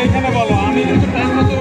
এখানে বলো, আমি কিন্তু টাইম মতো।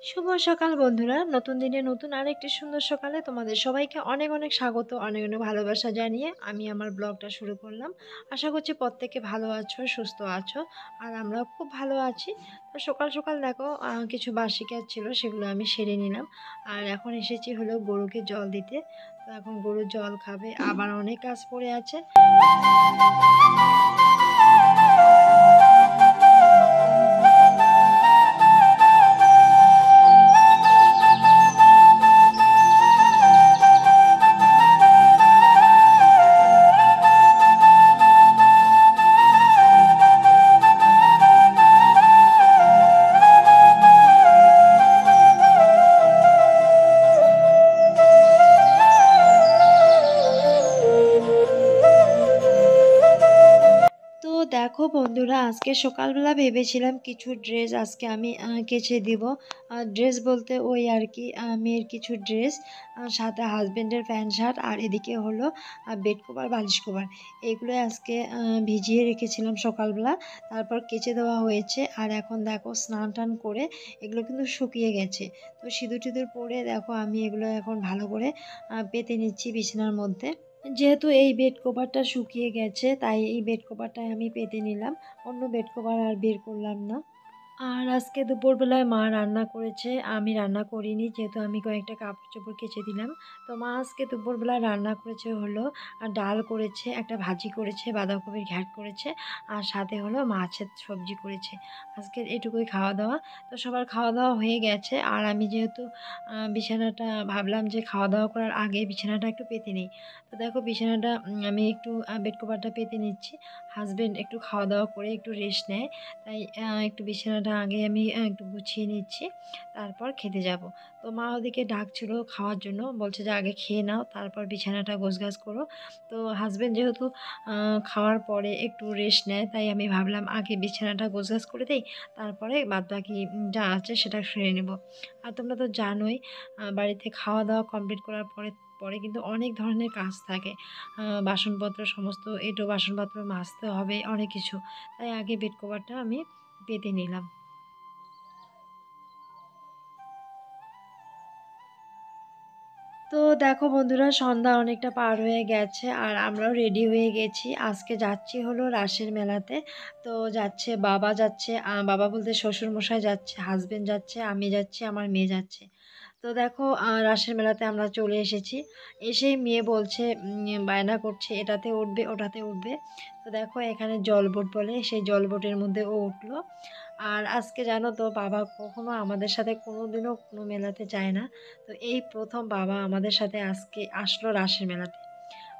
শুভ সকাল বন্ধুরা, নতুন দিনে নতুন আরেকটি সুন্দর সকালে তোমাদের সবাইকে অনেক অনেক স্বাগত, অনেক অনেক ভালোবাসা জানিয়ে আমি আমার ব্লগটা শুরু করলাম। আশা করছি প্রত্যেকে ভালো আছো, সুস্থ আছো, আর আমরাও খুব ভালো আছি। তো সকাল সকাল দেখো কিছু বাসি কাজ ছিল, সেগুলো আমি সেরে নিলাম। আর এখন এসেছি হলো গরুকে জল দিতে। তো এখন গরু জল খাবে, আবার অনেক কাজ পড়ে আছে। তো দেখো বন্ধুরা, আজকে সকালবেলা ভেবেছিলাম কিছু ড্রেস আজকে আমি কেচে দিব। ড্রেস বলতে ওই আর কি, মেয়ের কিছু ড্রেস, সাথে হাজবেন্ডের প্যান্ট শার্ট, আর এদিকে হলো বেড কভার, বালিশ কভার। এগুলো আজকে ভিজিয়ে রেখেছিলাম সকালবেলা, তারপর কেচে দেওয়া হয়েছে। আর এখন দেখো স্নান টান করে এগুলো কিন্তু শুকিয়ে গেছে। তো সিঁদুর টিঁদুর পরে দেখো আমি এগুলো এখন ভালো করে পেতে নিচ্ছি বিছানার মধ্যে। যেহেতু এই বেড কভারটা শুকিয়ে গেছে, তাই এই বেড কভারটাই আমি পেতে নিলাম, অন্য বেড কভার আর বের করলাম না। আর আজকে দুপুরবেলায় মা রান্না করেছে, আমি রান্না করিনি, যেহেতু আমি কয়েকটা কাপড় চোপড় কেচে দিলাম। তো মা আজকে দুপুরবেলায় রান্না করেছে হলো ডাল করেছে, একটা ভাজি করেছে, বাঁধাকপির ঘ্যাট করেছে, আর সাথে হলো মাছের সবজি করেছে। আজকে এটুকুই খাওয়া দাওয়া। তো সবার খাওয়া দাওয়া হয়ে গেছে, আর আমি যেহেতু বিছানাটা ভাবলাম যে খাওয়া দাওয়া করার আগে বিছানাটা একটু পেতে নিই। তো দেখো বিছানাটা আমি একটু বেড কভারটা পেতে নিচ্ছি। হাজবেন্ড একটু খাওয়া দাওয়া করে একটু রেস্ট নেয়, তাই একটু বিছানাটা আগে আমি একটু গুছিয়ে নিচ্ছি, তারপর খেতে যাব। তো মা ওদিকে ডাকছিল খাওয়ার জন্য, বলছে যে আগে খেয়ে নাও, তারপর বিছানাটা গোছগাছ করো। তো হাজবেন্ড যেহেতু খাওয়ার পরে একটু রেস্ট নেয়, তাই আমি ভাবলাম আগে বিছানাটা গোছগাছ করে দেই, তারপরে বাদবাকি যা আছে সেটা সেরে নেব। আর তোমরা তো জানোই, বাড়িতে খাওয়া দাওয়া কমপ্লিট করার পরে পরে কিন্তু অনেক ধরনের কাজ থাকে, বাসনপত্র সমস্ত এঁটো বাসনপত্র মাজতে হবে, অনেক কিছু। তাই আগে বেড কভারটা আমি পেতে নিলাম। তো দেখো বন্ধুরা, সন্ধ্যা অনেকটা পার হয়ে গেছে, আর আমরাও রেডি হয়ে গেছি। আজকে যাচ্ছি হলো রাসের মেলাতে। তো যাচ্ছে বাবা, যাচ্ছে বাবা বলতে শ্বশুর মশাই যাচ্ছে, হাজবেন্ড যাচ্ছে, আমি যাচ্ছি, আমার মেয়ে যাচ্ছে। তো দেখো রাসের মেলাতে আমরা চলে এসেছি। এসেই মেয়ে বলছে, বায়না করছে এটাতে উঠবে ওটাতে উঠবে। তো দেখো এখানে জলবোট বলে, সেই জলবোটের মধ্যে ও উঠলো। আর আজকে জানো তো, বাবা কখনো আমাদের সাথে কোনোদিনও কোনো মেলাতে যায় না। তো এই প্রথম বাবা আমাদের সাথে আজকে আসলো রাসের মেলাতে।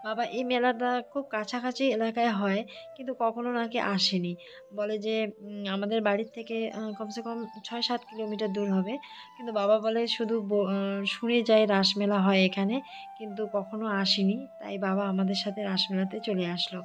বাবা এই মেলাটা খুব কাছাকাছি এলাকায় হয়, কিন্তু কখনো নাকি আসেনি। বলে যে আমাদের বাড়ির থেকে কমসে কম 6-7 কিলোমিটার দূর হবে। কিন্তু বাবা বলে শুধু শুনে যায় রাসমেলা হয় এখানে, কিন্তু কখনো আসেনি। তাই বাবা আমাদের সাথে রাসমেলাতে চলে আসলো।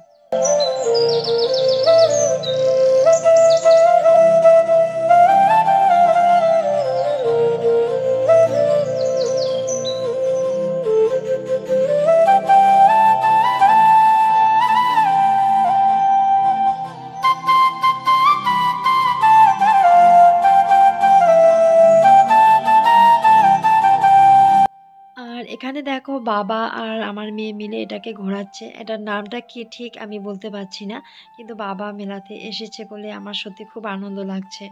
আর এখানে দেখো বাবা আর আমার মেয়ে মিলে এটাকে ঘোরাচ্ছে। এটার নামটা কি ঠিক আমি বলতে পারছি না, কিন্তু বাবা মেলাতে এসেছে বলে আমার সত্যি খুব আনন্দ লাগছে।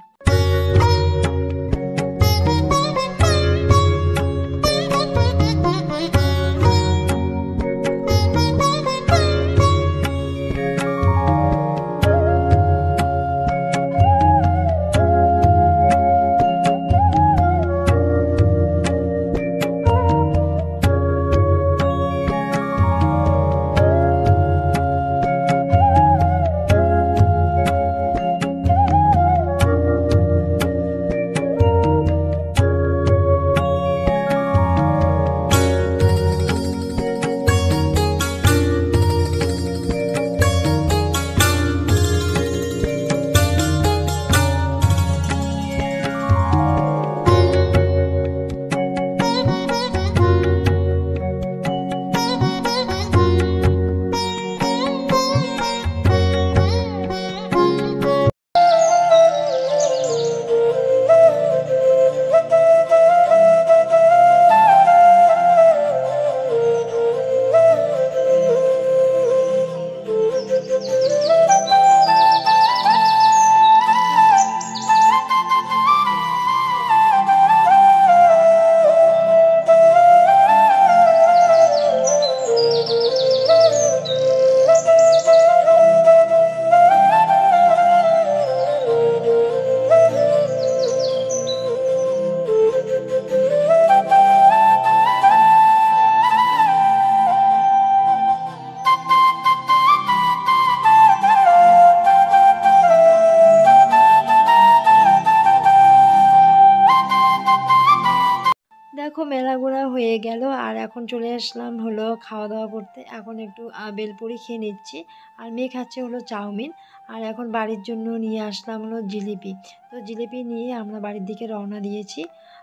মেলা ঘোরা হয়ে গেল আর এখন চলে আসলাম হলো খাওয়া দাওয়া করতে। এখন একটু বেলপুরি খেয়ে নিচ্ছি আর মেয়ে খাচ্ছে হলো চাউমিন। আর এখন বাড়ির জন্য নিয়ে আসলাম হলো জিলিপি। তো জিলিপি নিয়ে আমরা বাড়ির দিকে রওনা দিয়েছি।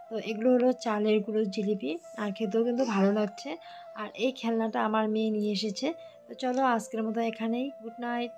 তো এগুলো হলো চালের গুঁড়োর জিলিপি আর খেতেও কিন্তু ভালো লাগছে। আর এই খেলনাটা আমার মেয়ে নিয়ে এসেছে। তো চলো আজকের মতো এখানেই, গুড নাইট।